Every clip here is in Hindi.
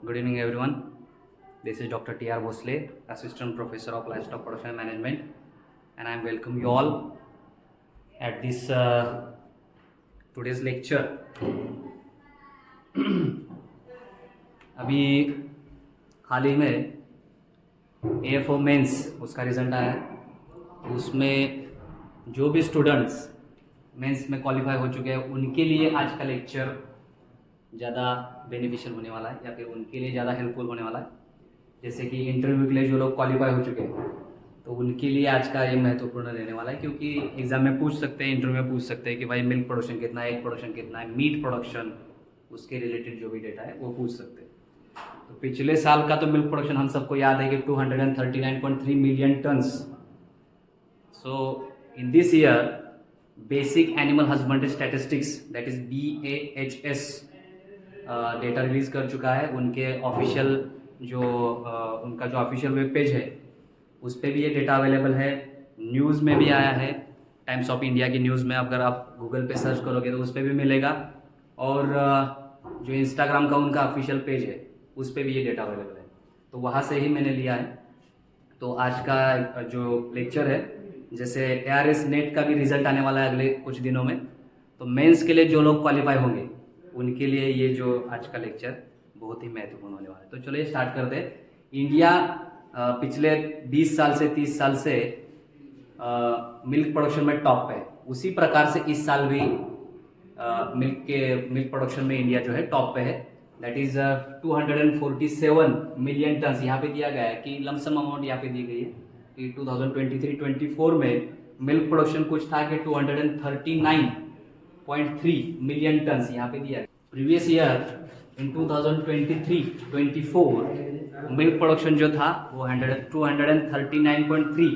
Good evening, everyone. This is Dr. T.R. Bhosle, Assistant Professor of Livestock Production and Management, and I welcome you all at this today's lecture. अभी हाल ही में AFO मेंस उसका रिजल्ट आया है। उसमें जो भी स्टूडेंट्स मेंस में क्वालिफाई हो चुके हैं उनके लिए आज का लेक्चर ज़्यादा बेनिफिशियल होने वाला है या फिर उनके लिए ज़्यादा हेल्पफुल होने वाला है। जैसे कि इंटरव्यू के लिए जो लोग क्वालिफाई हो चुके हैं तो उनके लिए आज का ये महत्वपूर्ण रहने वाला है, क्योंकि एग्ज़ाम में पूछ सकते हैं, इंटरव्यू में पूछ सकते हैं कि भाई मिल्क प्रोडक्शन कितना है, एग प्रोडक्शन कितना है, मीट प्रोडक्शन, उसके रिलेटेड जो भी डेटा है वो पूछ सकते हैं। तो पिछले साल का तो मिल्क प्रोडक्शन हम सबको याद है कि 239.3 million turns. So in this year basic animal husbandry statistics that is BAHS data release कर चुका है। उनके ऑफिशियल जो उनका जो ऑफिशियल वेब पेज है उस पर भी ये डेटा अवेलेबल है, न्यूज़ में भी आया है, टाइम्स ऑफ इंडिया की न्यूज़ में अगर आप गूगल पे सर्च करोगे तो उस पर भी मिलेगा, और जो इंस्टाग्राम का उनका ऑफिशियल पेज है उस पर भी ये डेटा अवेलेबल है। तो वहाँ से ही मैंने लिया है। तो आज का जो लेक्चर है, जैसे ARS नेट का भी रिजल्ट आने वाला है अगले कुछ दिनों में, तो मेंस के लिए जो लोग क्वालिफाई होंगे उनके लिए ये जो आज का लेक्चर बहुत ही महत्वपूर्ण होने वाला है। तो चलिए स्टार्ट करते हैं। इंडिया पिछले 20 साल से 30 साल से मिल्क प्रोडक्शन में टॉप पे है। उसी प्रकार से इस साल भी मिल्क प्रोडक्शन में इंडिया जो है टॉप पे है। दैट इज 247 मिलियन टन्स यहाँ पे दिया गया है कि लमसम अमाउंट यहाँ पे दी गई है कि 2023-24 में मिल्क प्रोडक्शन कुछ था कि 239.3 मिलियन टन्स यहाँ पे दिया है। Previous year in 2023-24 milk production जो था वो 239.3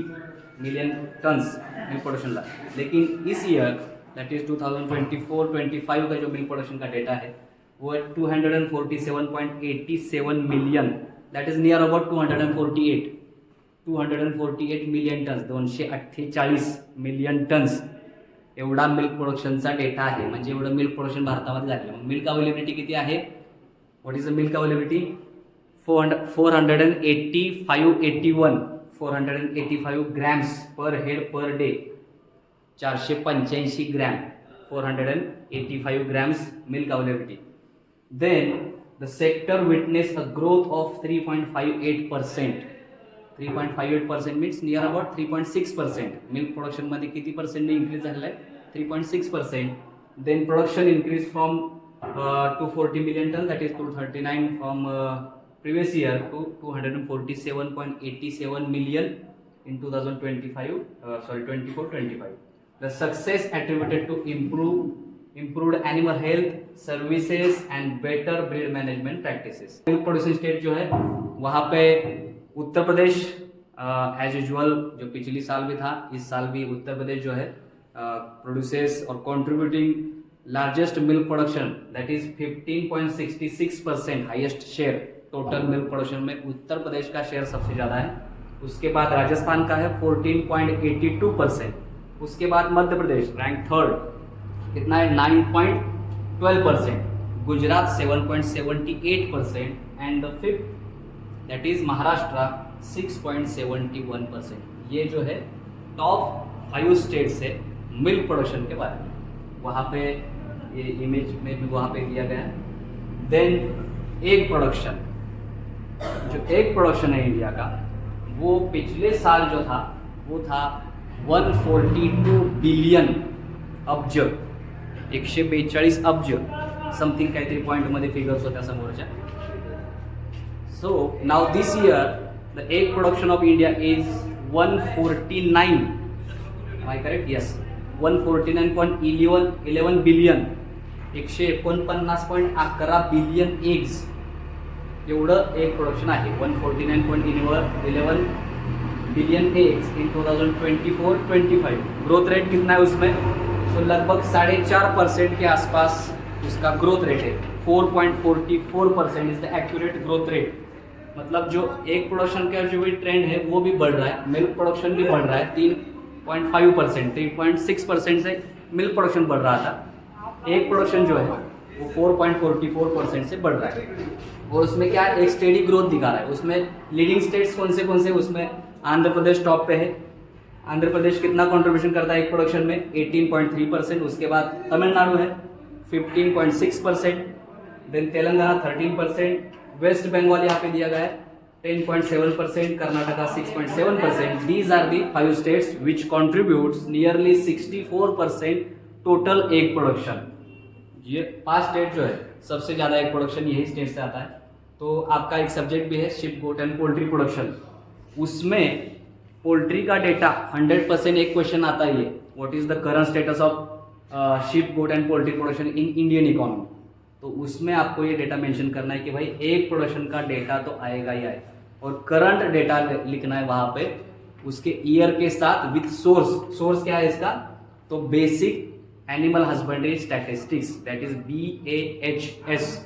मिलियन टन्स मिल्क प्रोडक्शन था। लेकिन इस ईयर दैट इज 2024-25 का जो मिल्क प्रोडक्शन का डेटा है वो है 247.87 million, that is near about 248 million turns, 248 million turns एवढा मिल्क प्रोडक्शनचा डेटा आहे। म्हणजे एवढं मिल्क प्रोडक्शन भारतामध्ये झालेलं आहे। मिल्क अवेलेबिलिटी किती आहे? What is the milk availability? 485 grams per head per day, 485 gram, 485 grams milk availability. Then the sector witnessed a growth of 3.58%. 3.58% means near about 3.6%. Milk production मध्ये किती पर्सेंट इंक्रीज झालेला आहे? 3.6%. Then production increased from 240 million tons, that is 239 from previous year to 247.87 million in 2024-25. The success attributed to improved animal health services and better breed management practices. Milk production state जो है वहाँ पे उत्तर प्रदेश एज यूजुअल जो पिछली साल भी था इस साल भी उत्तर प्रदेश जो है प्रोड्यूसेस और contributing largest milk production, that is 15.66%, highest share total milk production में उत्तर प्रदेश का शेयर सबसे ज़्यादा है। उसके बाद राजस्थान का है 14.82%। उसके बाद मध्य प्रदेश रैंक थर्ड, कितना है? 9.12%। Gujarat 7.78% and the fifth that is Maharashtra 6.71%। ये जो है टॉप 5 स्टेट्स है मिल्क प्रोडक्शन के बारे में। वहाँ पे ये इमेज में भी वहाँ पे दिया गया है। देन एग प्रोडक्शन, जो एग प्रोडक्शन है इंडिया का वो पिछले साल जो था वो था 142 बिलियन अब्ज, 142 अब्ज समथिंग काहीतरी पॉईंटमध्ये फिगर्स होत्या समोरच्या. So now this year the egg production of India is 149, am I correct? Yes, 149.11 billion, 149.11 billion eggs एवढं एग प्रोडक्शन आहे. 149.11 billion eggs in 2024-25. Growth rate कितना है उसमें? तो लगभग 4.5% के आसपास उसका ग्रोथ रेट है। 4.44% is the accurate growth rate. मतलब जो एग प्रोडक्शन का जो भी ट्रेंड है वो भी बढ़ रहा है, मिल्क प्रोडक्शन भी बढ़ रहा है। 3.5%, 3.6% से मिल्क प्रोडक्शन बढ़ रहा था। एग प्रोडक्शन जो है वो 4.44% से बढ़ रहा है। और उसमें क्या है, एक स्टेडी ग्रोथ दिखा रहा है। उसमें लीडिंग स्टेट्स कौन से उसमें आंध्र प्रदेश टॉप पे है। आंध्र प्रदेश कितना कंट्रीब्यूशन करता है एक प्रोडक्शन में, 18.3%। उसके बाद तमिलनाडु है 15.6%, देन तेलंगाना 13%, वेस्ट बंगाल यहाँ पे दिया गया है 10.7%, Karnataka 6.7%। These are the 5 states which contributes nearly 64% total egg production. ये 5 स्टेट जो है सबसे ज़्यादा एग प्रोडक्शन यही स्टेट से आता है। तो आपका एक सब्जेक्ट भी है sheep goat and poultry production, उसमें पोल्ट्री का डेटा 100% एक क्वेश्चन आता ही है, what is the current status of sheep goat and poultry production in Indian economy. तो उसमें आपको ये डेटा मेंशन करना है कि भाई एग प्रोडक्शन का डेटा तो आएगा ही आएगा, और करंट डेटा लिखना है वहां पे उसके ईयर के साथ विथ सोर्स क्या है इसका, तो basic animal husbandry statistics, that is BAHS,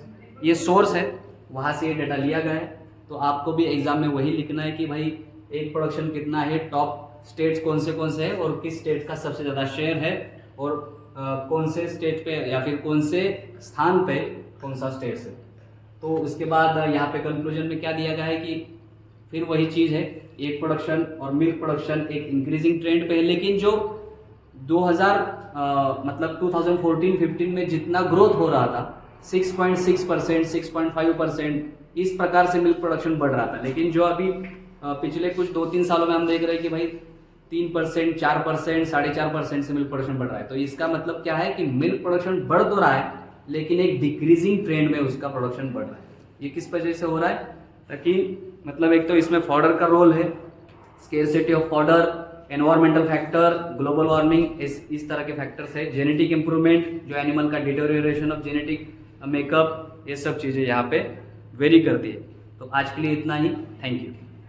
ये सोर्स है, वहां से ये डेटा लिया गया है। तो आपको भी एग्जाम में वही लिखना है कि भाई एग प्रोडक्शन कितना है, टॉप स्टेट्स कौन से हैं और किस स्टेट का सबसे ज़्यादा शेयर है, और कौन से स्टेट पे या फिर कौन से स्थान पे कौन सा स्टेट है। तो उसके बाद यहाँ पे कंक्लूजन में क्या दिया गया है कि फिर वही चीज़ है, एग प्रोडक्शन और मिल्क प्रोडक्शन एक इंक्रीजिंग ट्रेंड पे है, लेकिन जो 2014-15 में जितना ग्रोथ हो रहा था 6.6%, 6.5%, इस प्रकार से मिल्क प्रोडक्शन बढ़ रहा था। लेकिन जो अभी पिछले कुछ 2-3 सालों में हम देख रहे हैं कि भाई 3%, 4%, 4.5% से मिल्क प्रोडक्शन बढ़ रहा है। तो इसका मतलब क्या है कि मिल्क प्रोडक्शन बढ़ तो रहा है, लेकिन एक डिक्रीजिंग ट्रेंड में उसका प्रोडक्शन बढ़ रहा है। ये किस वजह से हो रहा है, ताकि मतलब एक तो इसमें फॉडर का रोल है, scarcity of fodder, environmental factor, global warming, इस तरह के फैक्टर्स है, जेनेटिक इंप्रूवमेंट, जो एनिमल का डिटोरिएशन ऑफ जेनेटिक मेकअप, ये सब चीज़ें यहाँ पे वेरी करती है। तो आज के लिए इतना ही, थैंक यू।